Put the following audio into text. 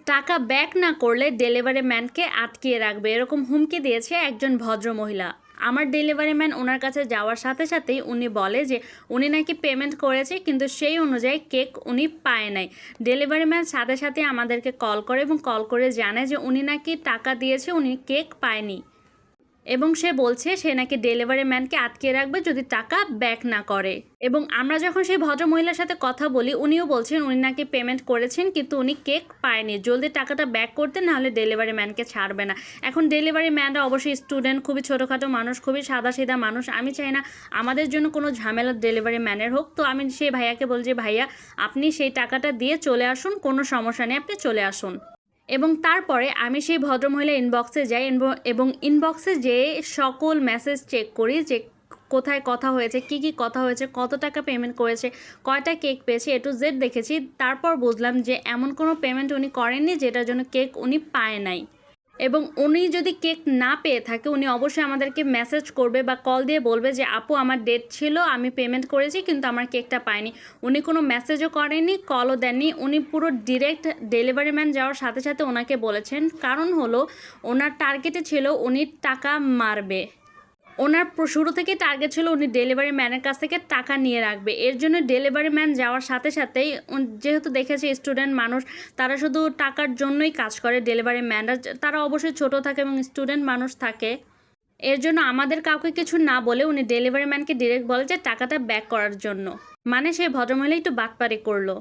টাকা ব্যাক না করলে ডেলিভারি ম্যানকে আটকিয়ে রাখবে, এরকম হুমকি দিয়েছে একজন ভদ্রমহিলা। আমার ডেলিভারি ম্যান ওনার কাছে যাওয়ার সাথে সাথেই উনি বলে যে উনি নাকি পেমেন্ট করেছে, কিন্তু সেই অনুযায়ী কেক উনি পায় নাই। ডেলিভারি ম্যান সাথে সাথে আমাদেরকে কল করে এবং কল করে জানায় যে উনি নাকি টাকা দিয়েছে, উনি কেক পায়নি এবং সে বলছে সে নাকি ডেলিভারি ম্যানকে আটকে রাখবে যদি টাকা ব্যাক না করে। এবং আমরা যখন সেই ভদ্রমহিলার সাথে কথা বলি, উনিও বলছেন উনি নাকি পেমেন্ট করেছেন কিন্তু উনি কেক পায়নি, জলদি টাকাটা ব্যাক করতে, নাহলে ডেলিভারি ম্যানকে ছাড়বে না। এখন ডেলিভারি ম্যানরা অবশ্যই স্টুডেন্ট, খুবই ছোটোখাটো মানুষ, খুবই সাদাসিধা মানুষ। আমি চাই না আমাদের জন্য কোনো ঝামেলা ডেলিভারি ম্যানের হোক। তো আমি সেই ভাইয়াকে বলছি, ভাইয়া আপনি সেই টাকাটা দিয়ে চলে আসুন, কোনো সমস্যা নেই, আপনি চলে আসুন। এবং তারপরে আমি সেই ভদ্রমহিলা ইনবক্সে যাই এবং ইনবক্সে যেয়ে সকল মেসেজ চেক করি যে কোথায় কথা হয়েছে, কি কি কথা হয়েছে, কত টাকা পেমেন্ট করেছে, কয়টা কেক পেয়েছে, A to Z দেখেছি। তারপর বুঝলাম যে এমন কোনো পেমেন্ট উনি করেননি যেটার জন্য কেক উনি পায় নাই। এবং উনি যদি কেক না পেয়ে থাকে উনি অবশ্যই আমাদেরকে মেসেজ করবে বা কল দিয়ে বলবে যে আপু আমার ডেট ছিল, আমি পেমেন্ট করেছি কিন্তু আমার কেকটা পাইনি। উনি কোনো মেসেজও করেনি, কলও দেননি, উনি পুরো ডিরেক্ট ডেলিভারি ম্যান যাওয়ার সাথে সাথে ওনাকে বলেছেন। কারণ হলো ওনার টার্গেটে ছিল উনি টাকা মারবে, ওনার শুরু থেকে টার্গেট ছিল উনি ডেলিভারি ম্যানের কাছ থেকে টাকা নিয়ে রাখবে। এর জন্য ডেলিভারি ম্যান যাওয়ার সাথে সাথেই, যেহেতু দেখেছি স্টুডেন্ট মানুষ তারা শুধু টাকার জন্যই কাজ করে, ডেলিভারি ম্যানরা তারা অবশ্যই ছোট থাকে এবং স্টুডেন্ট মানুষ থাকে। এর জন্য আমাদের কাউকে কিছু না বলে উনি ডেলিভারি ম্যানকে ডিরেক্ট বলে যে টাকাটা ব্যাক করার জন্য। মানে সেই ভদ্রমহিলা একটু বাটপারি করলো।